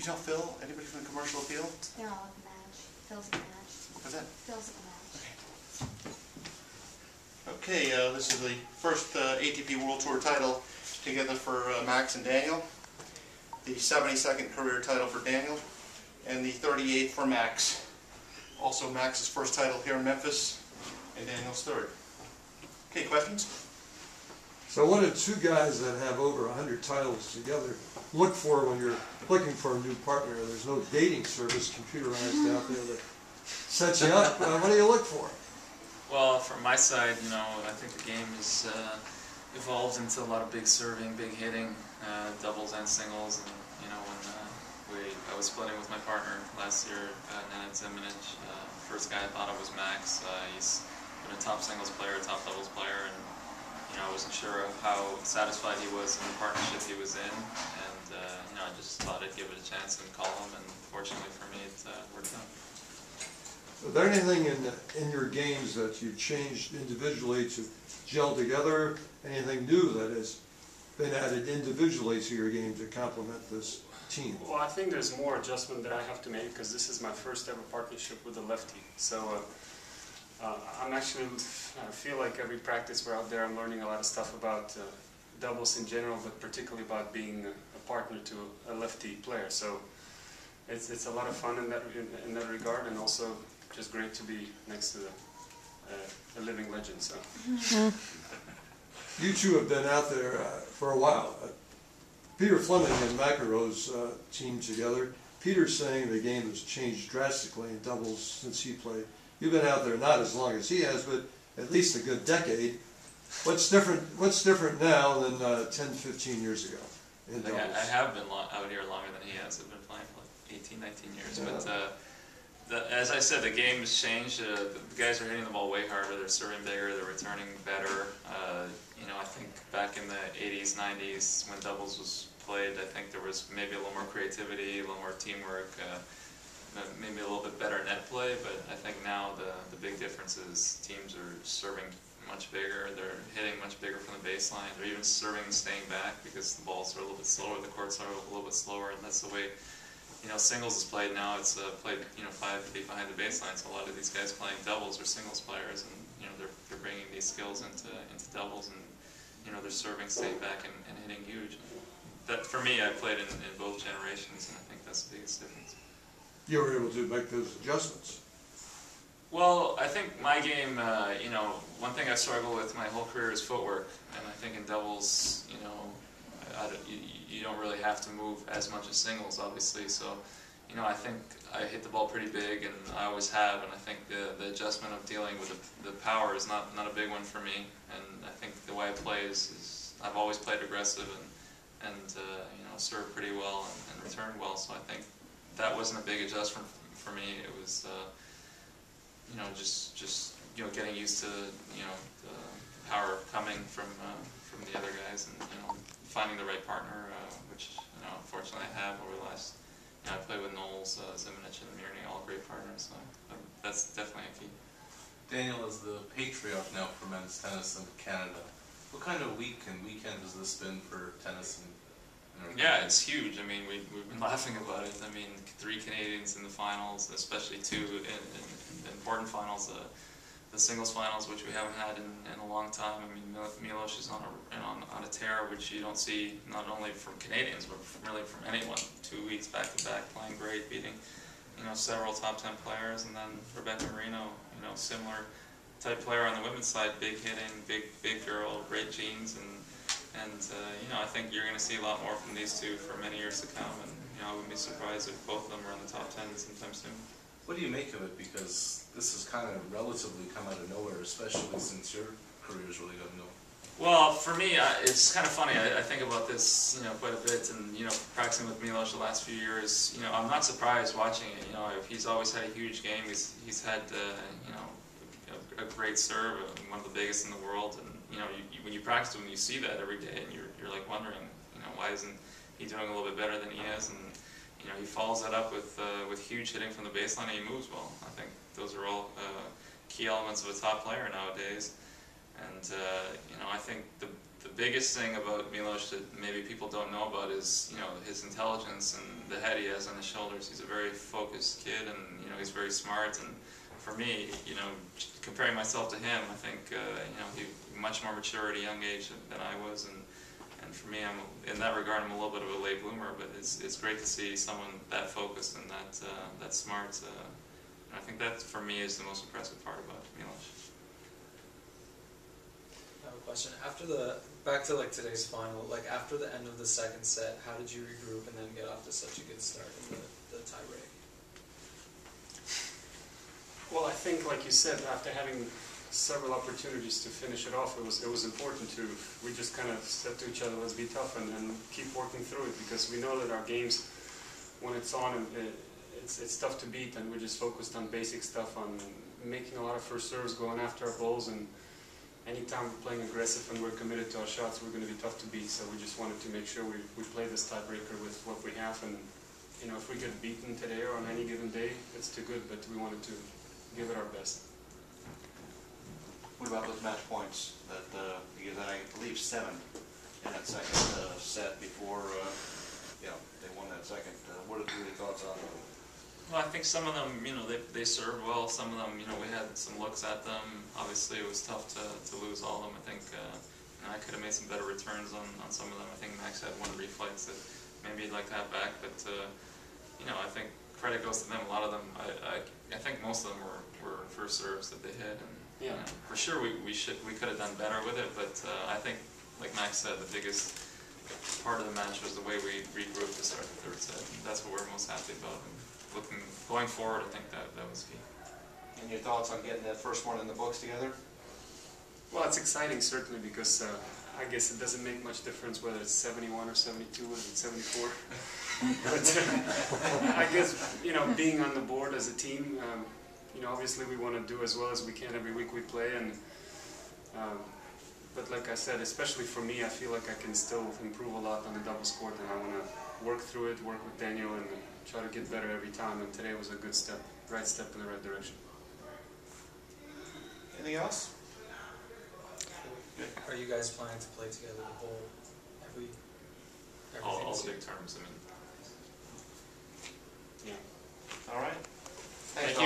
you tell Phil? Anybody from the commercial appeal? They're all at the match. Phil's at the match. What's that? Phil's at the match. Okay, this is the first ATP World Tour title together for Max and Daniel. The 72nd career title for Daniel, and the 38th for Max. Also Max's first title here in Memphis, and Daniel's third. Okay, questions? So what do two guys that have over 100 titles together look for when you're looking for a new partner? There's no dating service computerized out there that sets you up. What do you look for? Well, from my side, you know, I think the game has evolved into a lot of big serving, big hitting, doubles and singles. And you know, when I was splitting with my partner last year, Nenad Zimonjic, first guy I thought of was Max. He's been a top singles player, a top doubles player, and you know, I wasn't sure how satisfied he was in the partnership he was in, and you know, I just thought I'd give it a chance and call him, and fortunately for me, it worked out. Is there anything in your games that you've changed individually to gel together? Anything new that has been added individually to your game to complement this team? Well, I think there's more adjustment that I have to make because this is my first ever partnership with a lefty. So I'm actually, I feel like every practice we're out there, I'm learning a lot of stuff about doubles in general, but particularly about being a partner to a lefty player. So it's a lot of fun in that regard, and also just great to be next to a living legend. So. You two have been out there for a while. Peter Fleming and McEnroe's team together. Peter's saying the game has changed drastically in doubles since he played. You've been out there not as long as he has, but at least a good decade. What's different now than 10, 15 years ago in doubles? I have been out here longer than he has. I've been playing for like 18, 19 years. Yeah. But as I said, the game has changed. The guys are hitting the ball way harder. They're serving bigger. They're returning better. You know, I think back in the 80s, 90s, when doubles was played, I think there was maybe a little more creativity, a little more teamwork, maybe a little bit better net play. But I think now the big difference is teams are serving much bigger. They're hitting much bigger from the baseline. They're even serving and staying back because the balls are a little bit slower. The courts are a little bit slower, and that's the way. You know, singles is played now. It's played, you know, 5 feet behind the baseline. So a lot of these guys playing doubles are singles players, and you know they're bringing these skills into doubles, and you know they're serving, staying back, and hitting huge. That for me, I played in both generations, and I think that's the biggest difference. You were able to make those adjustments. Well, I think my game, you know, one thing I struggle with my whole career is footwork, and I think in doubles, you know. You don't really have to move as much as singles, obviously. So, you know, I think I hit the ball pretty big, and I always have. And I think the adjustment of dealing with the power is not a big one for me. And I think the way I play is I've always played aggressive and you know, served pretty well and returned well. So I think that wasn't a big adjustment for me. It was you know, just you know, getting used to, you know, the power coming from the other guys, and you know, finding the right partner, which you know, unfortunately I have over the last. You know, I played with Knowles, Zimonjic, and Mirnyi, all great partners. So that's definitely a key. Daniel is the patriarch now for men's tennis in Canada. What kind of week and weekend has this been for tennis? Yeah, it's huge. I mean, we've been laughing about it. I mean, 3 Canadians in the finals, especially 2 in important finals. The singles finals, which we haven't had in a long time. I mean, Milos is on a tear, which you don't see not only from Canadians, but really from anyone. 2 weeks back to back, playing great, beating, you know, several top 10 players, and then Rebecca Marino, you know, similar type player on the women's side, big hitting, big girl, great genes, and you know, I think you're going to see a lot more from these two for many years to come, and you know, I wouldn't be surprised if both of them are in the top 10 sometime soon. What do you make of it? Because this has kind of relatively come out of nowhere, especially since your career's really gotten going. Well, for me, it's kind of funny. I think about this, you know, quite a bit, and you know, practicing with Milos the last few years. You know, I'm not surprised watching it. You know, he's always had a huge game. He's had, you know, a great serve, one of the biggest in the world. And you know, when you practice him, you see that every day, and you're like wondering, you know, why isn't he doing a little bit better than he is? And you know, he follows that up with huge hitting from the baseline, and he moves well. I think those are all key elements of a top player nowadays. And you know, I think the the biggest thing about Milos that maybe people don't know about is, you know, his intelligence and the head he has on his shoulders. He's a very focused kid, and you know, he's very smart. And for me, you know, comparing myself to him, I think you know, he much more mature at a young age than I was, and for me, I'm in that regard, I'm a little bit of a late bloomer. But it's great to see someone that focused and that smart. And I think that for me is the most impressive part about Milos. I have a question. Back to like today's final, like after the end of the second set, how did you regroup and then get off to such a good start in the tie break? Well, I think, like you said, after having several opportunities to finish it off, it was important to, we just kind of said to each other, let's be tough and keep working through it, because we know that our games, when it's on, it's tough to beat, and we're just focused on basic stuff, on making a lot of first serves, going after our balls, and anytime we're playing aggressive and we're committed to our shots, we're going to be tough to beat. So we just wanted to make sure we play this tiebreaker with what we have, and you know, if we get beaten today or on any given day, it's too good, but we wanted to give it our best. What about those match points that, because I believe 7 in that second set before, you know, they won that second. What are your thoughts on them? Well, I think some of them, you know, they served well. Some of them, you know, we had some looks at them. Obviously, it was tough to lose all of them. I think you know, I could have made some better returns on some of them. I think Max had one replays that maybe he'd like to have back, but you know, I think credit goes to them. A lot of them, I think most of them were first serves that they hit, and yeah, you know, for sure we could have done better with it. But I think, like Max said, the biggest part of the match was the way we regrouped to start the third set. And that's what we're most happy about. And going forward, I think that was key. And your thoughts on getting that first one in the books together? well, it's exciting certainly, because I guess it doesn't make much difference whether it's 71 or 72 or 74. But I guess, you know, being on the board as a team, you know, obviously we want to do as well as we can every week we play, and but like I said, especially for me, I feel like I can still improve a lot on the doubles court, and I want to work through it, work with Daniel, and try to get better every time. And today was a good step, right step in the right direction. Anything else? Are you guys planning to play together the whole every All season? the big terms. I mean. Yeah. All right. Thank Thanks, you.